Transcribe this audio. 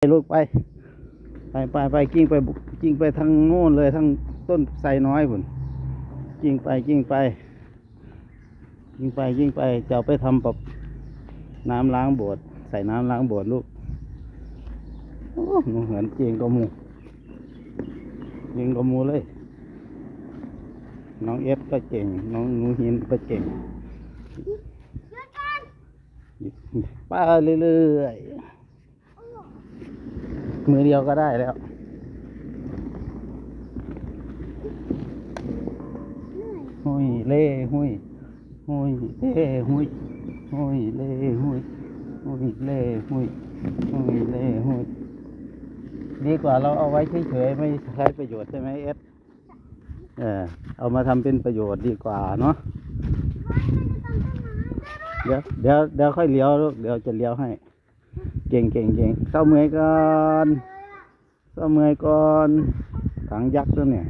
ลูกไปกิ้งไปกิ้งไปทางโน้นเลยทางต้นไทรน้อยพุ่นกิ้งไปจะเอาไปทำแบบน้ำล้างโบสถ์ใส่น้ำล้างโบสถ์ลูกโอ้หนูเหมือนเจงกมูเลยน้องเอฟก็เก่งน้องหนูหินก็เก่งไปเรื่อยๆมือเดียวก็ได้แล้วหุยเล่หุยเล่หุยเล่หุยเล่หุยเล่หุยดีกว่าเราเอาไว้เฉยๆไม่ใช้ประโยชน์ใช่ไหมเอฟเอามาทำเป็นประโยชน์ดีกว่าเนาะเดี๋ยวค่อยเลี้ยวลูกเดี๋ยวจะเลี้ยวให้เก่งเศร้าเมื่อยก่อนถังยักษ์ตัวเนี่ย